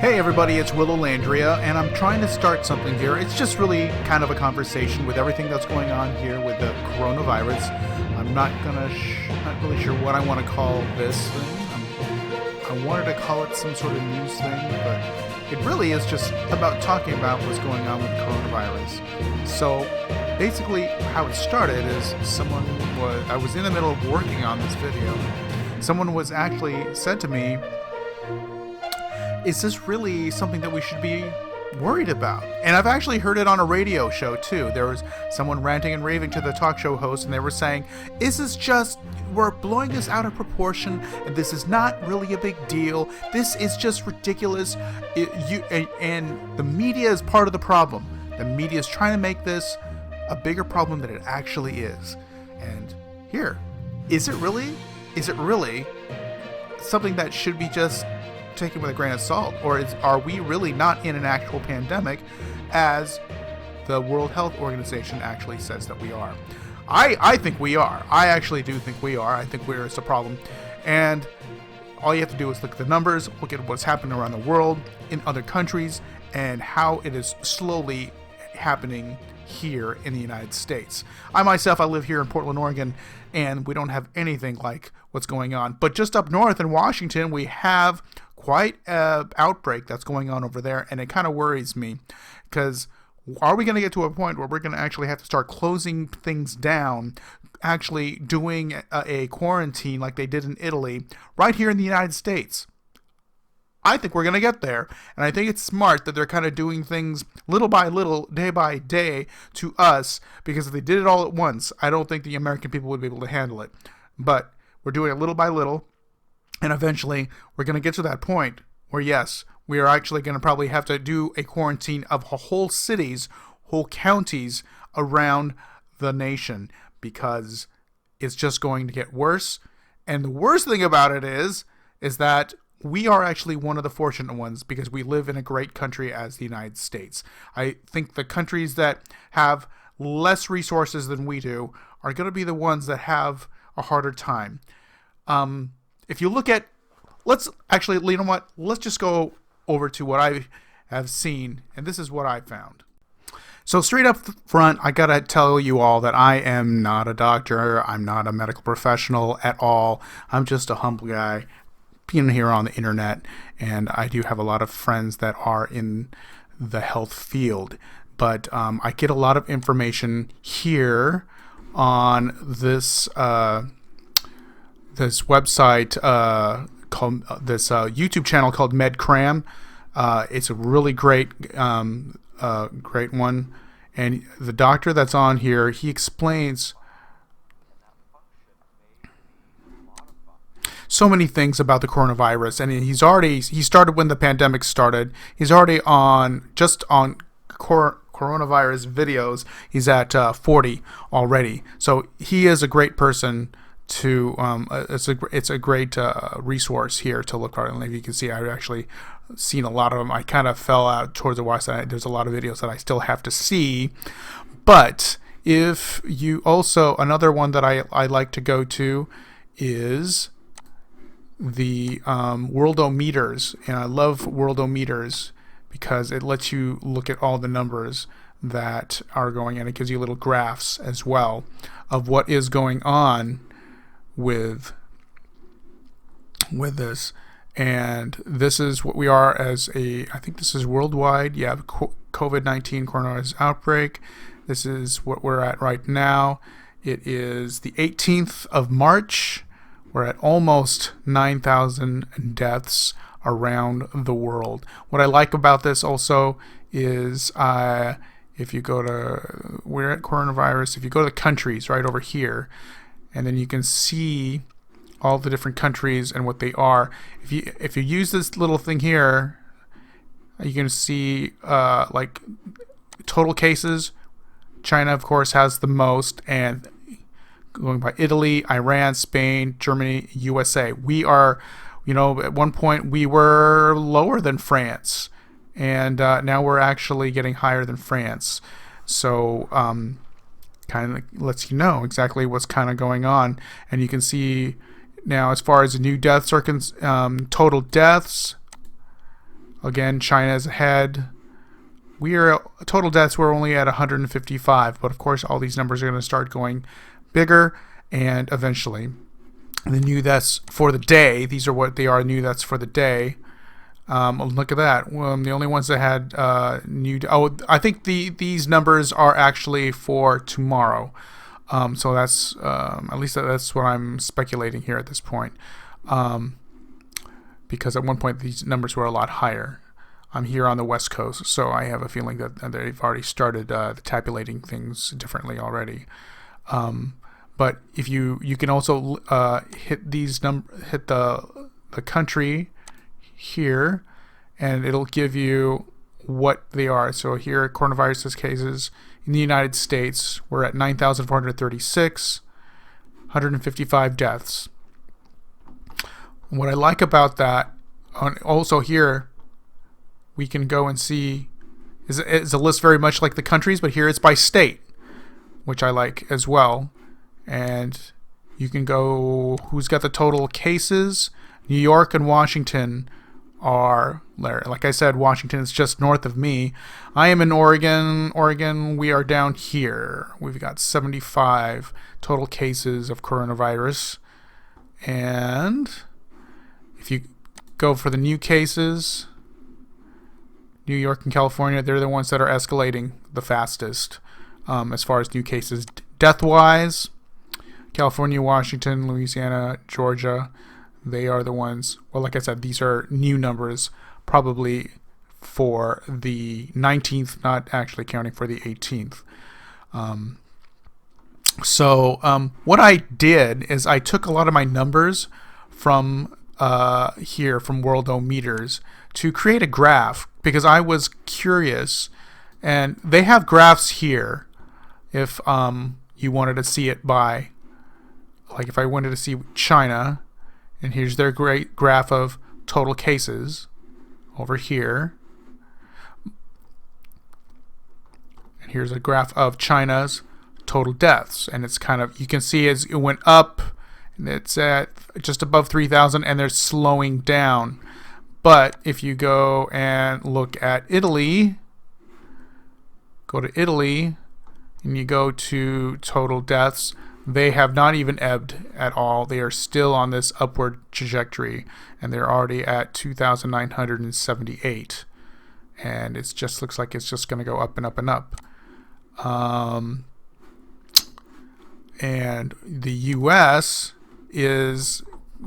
Hey everybody, it's Willow Landria, and I'm trying to start something here. It's just really kind of a conversation with everything that's going on here with the coronavirus. I'm not really sure what I want to call this thing. I wanted to call it some sort of news thing, but it really is just about talking about what's going on with the coronavirus. So basically how it started is I was in the middle of working on this video. Someone was actually said to me, is this really something that we should be worried about? And I've actually heard it on a radio show too. There was someone ranting and raving to the talk show host, and they were saying, we're blowing this out of proportion, and this is not really a big deal. This is just ridiculous. And the media is part of the problem. The media is trying to make this a bigger problem than it actually is. And here, is it really something that should be just taken with a grain of salt, or are we really not in an actual pandemic as the World Health Organization actually says that we are? I think we are. I actually do think we are. I think it's a problem, and all you have to do is look at the numbers, look at what's happening around the world in other countries, and how it is slowly happening here in the United States. I live here in Portland, Oregon, and we don't have anything like what's going on. But just up north in Washington, we have quite an outbreak that's going on over there, and it kind of worries me, because are we going to get to a point where we're going to actually have to start closing things down, actually doing a quarantine like they did in Italy right here in the United States? I think we're going to get there, and I think it's smart that they're kind of doing things little by little, day by day to us, because if they did it all at once, I don't think the American people would be able to handle it. But we're doing it little by little, and eventually we're going to get to that point where, yes, we are actually going to probably have to do a quarantine of whole cities, whole counties around the nation, because it's just going to get worse. And the worst thing about it is that we are actually one of the fortunate ones, because we live in a great country as the United States. I think the countries that have less resources than we do are going to be the ones that have a harder time. If you look at, let's just go over to what I have seen, and this is what I found. So straight up front, I gotta tell you all that I am not a doctor. I'm not a medical professional at all. I'm just a humble guy being here on the internet, and I do have a lot of friends that are in the health field. But I get a lot of information here on this this website called this YouTube channel called MedCram. It's a really great one, and the doctor that's on here, he explains so many things about the coronavirus, and he started when the pandemic started. He's already on coronavirus videos. He's at 40 already, so he is a great person to it's a great resource here to look at. And if you can see, I've actually seen a lot of them. I kind of fell out towards the west side. There's a lot of videos that I still have to see, but if you also, another one that I like to go to is the Worldometers, and I love Worldometers because it lets you look at all the numbers that are going in. It gives you little graphs as well of what is going on with this, and this is what we are as I think this is worldwide. You have COVID-19 coronavirus outbreak. This is what we're at right now. It is the 18th of March. We're at almost 9,000 deaths around the world. What I like about this also is if you go to, we're at coronavirus, if you go to the countries right over here, and then you can see all the different countries and what they are. If you use this little thing here, you can see like total cases. China, of course, has the most, and going by Italy, Iran, Spain, Germany, USA. We are, at one point we were lower than France, and now we're actually getting higher than France. So kind of lets you know exactly what's kind of going on. And you can see now, as far as the new deaths are total deaths, Again, China is ahead. Total deaths, we're only at 155, but of course all these numbers are going to start going bigger, and eventually the new deaths for the day, these are what they are, new deaths for the day. Look at that. The only ones that had I think these numbers are actually for tomorrow. So that's at least that's what I'm speculating here at this point. Because at one point these numbers were a lot higher. I'm here on the West Coast, so I have a feeling that they've already started tabulating things differently already. But if you can also hit the country here, and it'll give you what they are. So here, coronavirus cases in the United States, we're at 9,436, 155 deaths. What I like about that, also here, we can go and see, is a list very much like the countries, but here it's by state, which I like as well. And you can go, who's got the total cases? New York and Washington are there. Like I said, Washington is just north of me. I am in Oregon. Oregon, we are down here. We've got 75 total cases of coronavirus. And if you go for the new cases, New York and California, they're the ones that are escalating the fastest as far as new cases. Death-wise, California, Washington, Louisiana, Georgia, they are the ones. Well, like I said, these are new numbers, probably for the 19th, not actually counting for the 18th. So what I did is I took a lot of my numbers from here, from Worldometers, to create a graph, because I was curious, and they have graphs here if you wanted to see it by, like if I wanted to see China, and here's their great graph of total cases over here, and here's a graph of China's total deaths, and it's kind of, you can see as it went up, and it's at just above 3,000, and they're slowing down. But if you go and look at Italy, go to Italy, and you go to total deaths, they have not even ebbed at all. They are still on this upward trajectory, and they're already at 2,978. And it just looks like it's just going to go up and up and up. And the U.S. is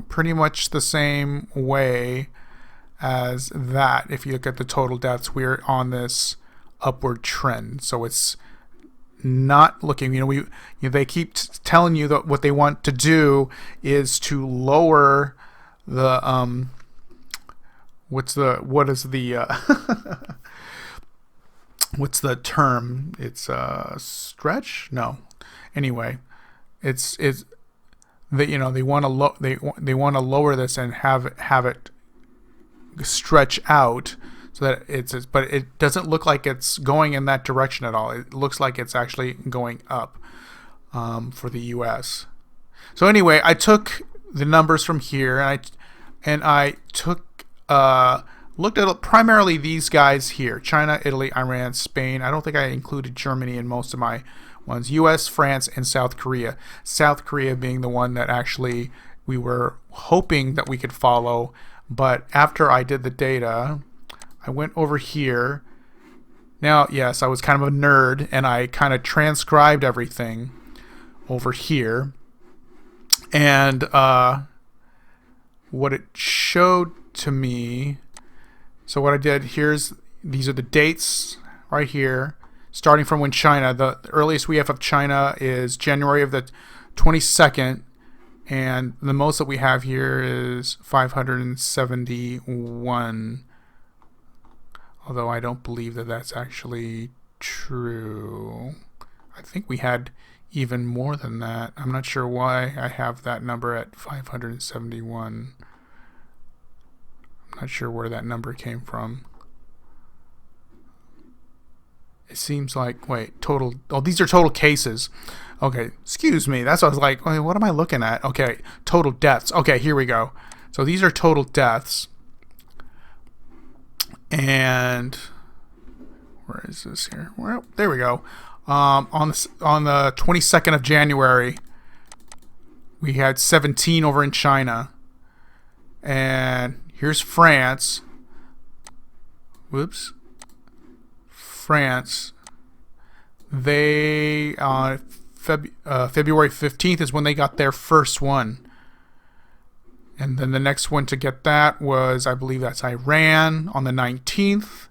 pretty much the same way as that. If you look at the total deaths, we're on this upward trend. So it's not looking, they keep telling you that what they want to do is to lower the what's the term? It's stretch? No. Anyway, it's that they want to they want to lower this and have it stretch out, so that but it doesn't look like it's going in that direction at all. It looks like it's actually going up for the U.S. So anyway, I took the numbers from here, and I took looked at primarily these guys here: China, Italy, Iran, Spain. I don't think I included Germany in most of my ones. U.S., France, and South Korea. South Korea being the one that actually we were hoping that we could follow. But after I did the data, I went over here. Now, yes, I was kind of a nerd, and I kind of transcribed everything over here. And what it showed to me, so what I did, these are the dates right here, starting from when China, the earliest we have of China is January of the 22nd. And the most that we have here is 571, although I don't believe that that's actually true. I think we had even more than that. I'm not sure why I have that number at 571. I'm not sure where that number came from. It seems like, total, these are total cases. Okay, excuse me. That's what I was like, what am I looking at? Okay, total deaths. Okay, here we go. So these are total deaths. And where is this here? Well, there we go. On the 22nd of January, we had 17 over in China. And here's France. Whoops. France. They February 15th is when they got their first one. And then the next one to get that was, I believe that's Iran on the 19th.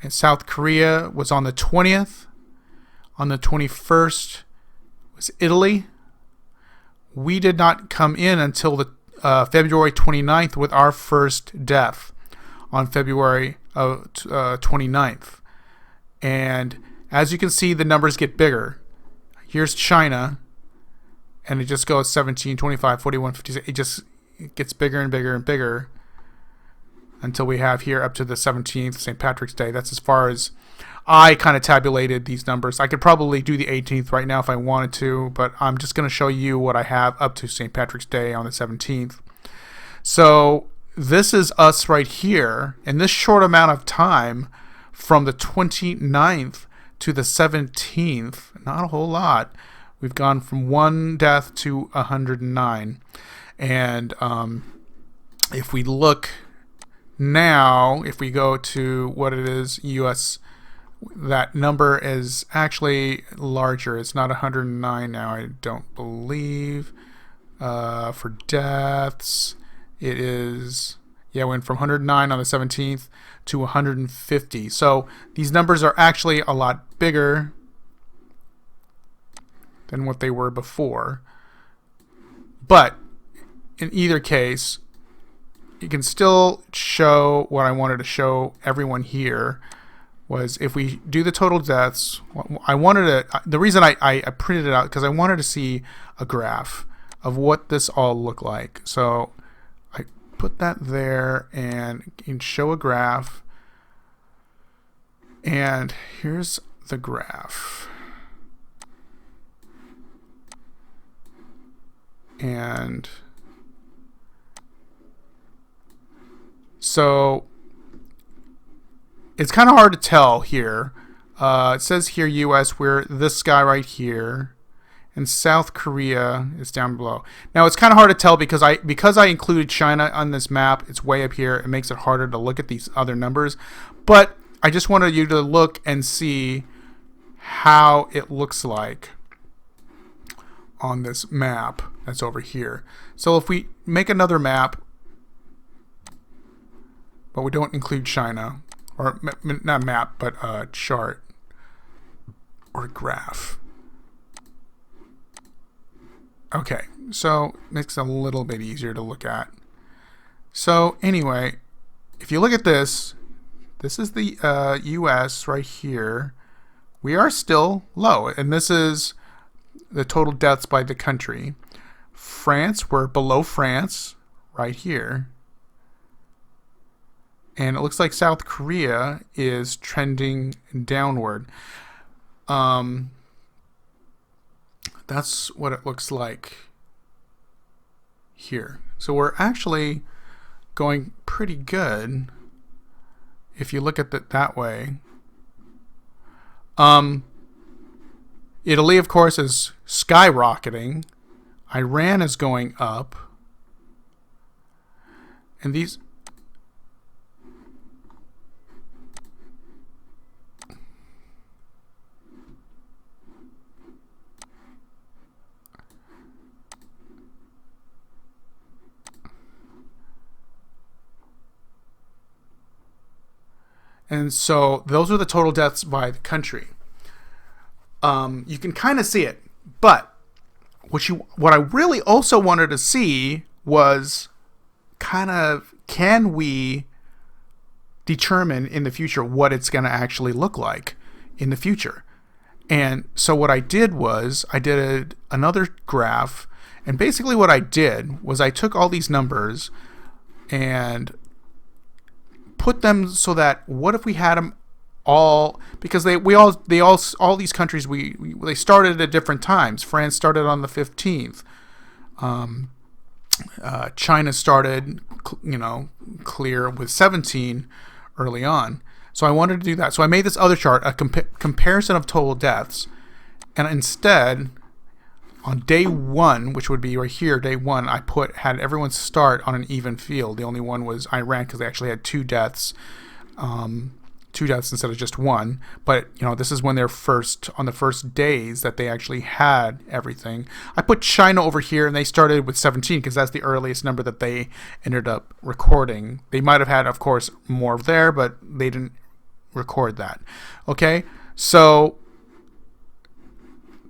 And South Korea was on the 20th. On the 21st was Italy. We did not come in until the February 29th with our first death on February 29th. And as you can see, the numbers get bigger. Here's China. And it just goes 17, 25, 41, 56. It gets bigger and bigger and bigger until we have here up to the 17th, St. Patrick's Day. That's as far as I kind of tabulated these numbers. I could probably do the 18th right now if I wanted to, but I'm just going to show you what I have up to St. Patrick's Day on the 17th. So this is us right here. In this short amount of time, from the 29th to the 17th, not a whole lot, we've gone from 1 death to 109. And if we look now, if we go to what it is, U.S., that number is actually larger. It's not 109 now, I don't believe. For deaths, it is, yeah, went from 109 on the 17th to 150. So these numbers are actually a lot bigger than what they were before. But in either case, you can still show what I wanted to show everyone here was if we do the total deaths, I wanted to, the reason I printed it out because I wanted to see a graph of what this all looked like. So I put that there and can show a graph. And here's the graph. And so it's kind of hard to tell here. It says here U.S. We're this guy right here, and South Korea is down below. Now it's kind of hard to tell because I included China on this map. It's way up here. It makes it harder to look at these other numbers. But I just wanted you to look and see how it looks like on this map that's over here. So if we make another map, but we don't include China, or not map, but a chart or graph. Okay, so it makes it a little bit easier to look at. So anyway, if you look at this, this is the U.S. right here. We are still low, and this is the total deaths by the country. France, we're below France right here. And it looks like South Korea is trending downward. That's what it looks like here. So we're actually going pretty good if you look at it that way. Italy, of course, is skyrocketing. Iran is going up. And these... And so those are the total deaths by the country. You can kind of see it, but what I really also wanted to see was kind of, can we determine in the future what it's going to actually look like in the future? And so what I did was I did another graph, and basically what I did was I took all these numbers and put them so that what if we had them all, because all these countries they started at different times. France started on the 15th. China started clear with 17 early on. So I wanted to do that. So I made this other chart, a comparison of total deaths. And instead, on day 1, which would be right here, day 1, I had everyone start on an even field. The only one was Iran because they actually had 2 deaths. 2 deaths instead of just 1. But, this is when they're on the first days that they actually had everything. I put China over here, and they started with 17 because that's the earliest number that they ended up recording. They might have had, of course, more there, but they didn't record that. Okay, so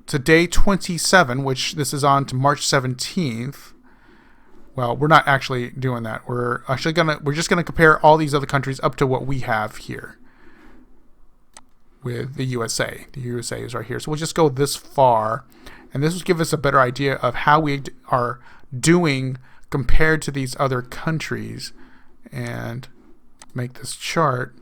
to day 27, which this is on to March 17th. Well, we're not actually doing that. We're just gonna compare all these other countries up to what we have here with the USA. The USA is right here. So we'll just go this far, and this will give us a better idea of how we are doing compared to these other countries, and make this chart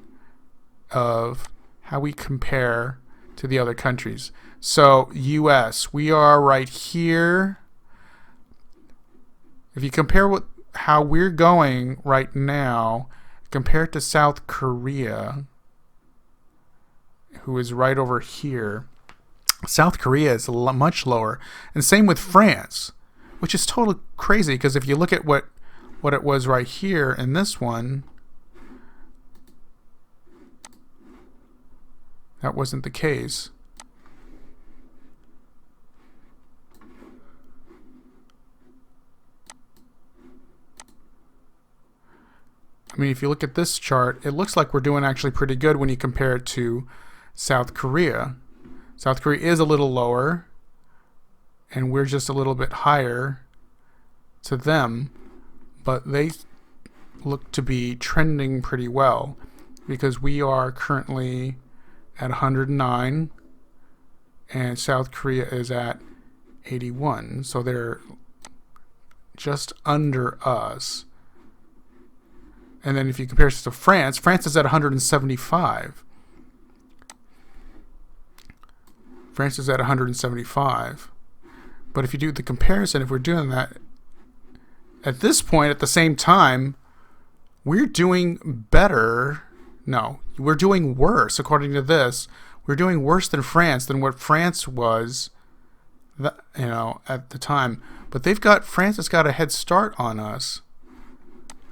of how we compare to the other countries. So US, we are right here. If you compare how we're going right now compared to South Korea, who is right over here, South Korea is much lower. And same with France, which is totally crazy because if you look at what it was right here in this one, that wasn't the case. I mean, if you look at this chart, it looks like we're doing actually pretty good when you compare it to South Korea. South Korea is a little lower, and we're just a little bit higher to them, but they look to be trending pretty well because we are currently at 109 and South Korea is at 81, so they're just under us. And then if you compare this to France, France is at 175. France is at 175. But if you do the comparison, if we're doing that, at this point, at the same time, we're doing better. No, we're doing worse, according to this. We're doing worse than France, than what France was, at the time. But France has got a head start on us.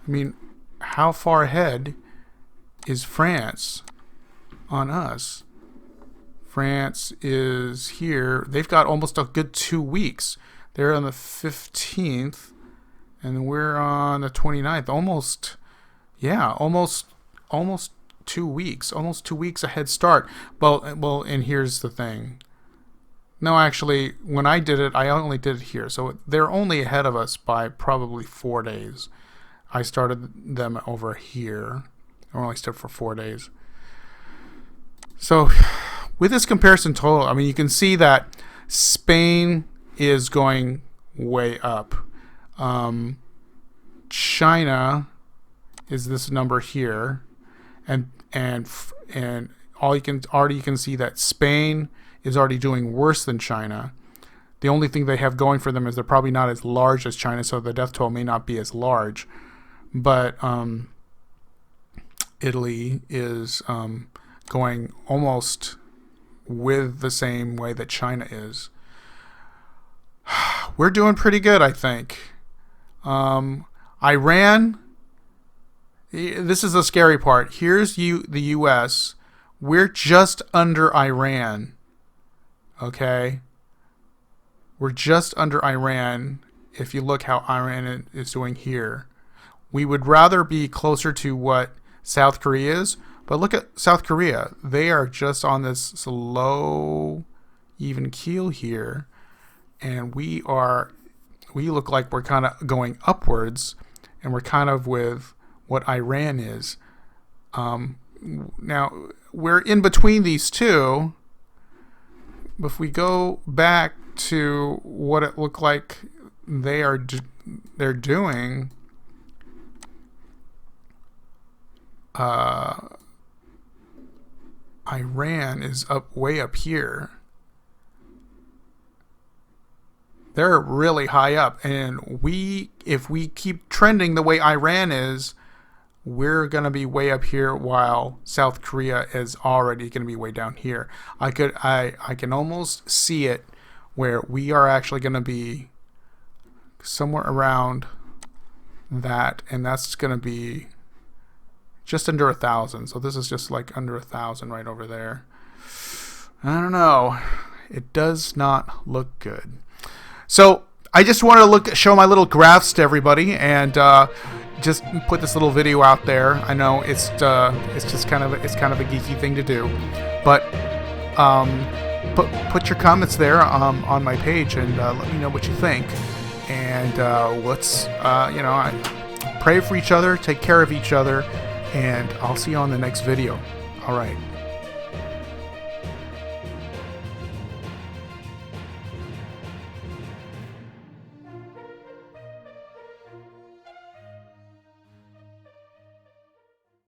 I mean, how far ahead is France on us? France is here. They've got almost a good 2 weeks. They're on the 15th, and we're on the 29th. Almost 2 weeks. Almost 2 weeks a head start. Well, and here's the thing. No, actually, when I did it, I only did it here. So they're only ahead of us by probably 4 days. I started them over here. I only stood for 4 days. So with this comparison total, I mean, you can see that Spain is going way up. China is this number here, and you can see that Spain is already doing worse than China. The only thing they have going for them is they're probably not as large as China, so the death toll may not be as large. But Italy is going almost with the same way that China is. We're doing pretty good, I think. Iran, this is the scary part. Here's the U.S. We're just under Iran. Okay? We're just under Iran if you look how Iran is doing here. We would rather be closer to what South Korea is, but look at South Korea. They are just on this low, even keel here, and we look like we're kind of going upwards, and we're kind of with what Iran is. Now, we're in between these two, but if we go back to what it looked like they're doing, Iran is way up here. They're really high up, and if we keep trending the way Iran is, we're going to be way up here while South Korea is already going to be way down here. I can almost see it where we are actually going to be somewhere around that, and that's going to be just under 1,000. So this is just like under 1,000 right over there. I don't know. It does not look good. So I just want to show my little graphs to everybody, and just put this little video out there. I know it's just kind of a geeky thing to do, but put your comments there on my page, and let me know what you think. And let's pray for each other, take care of each other, and I'll see you on the next video. All right.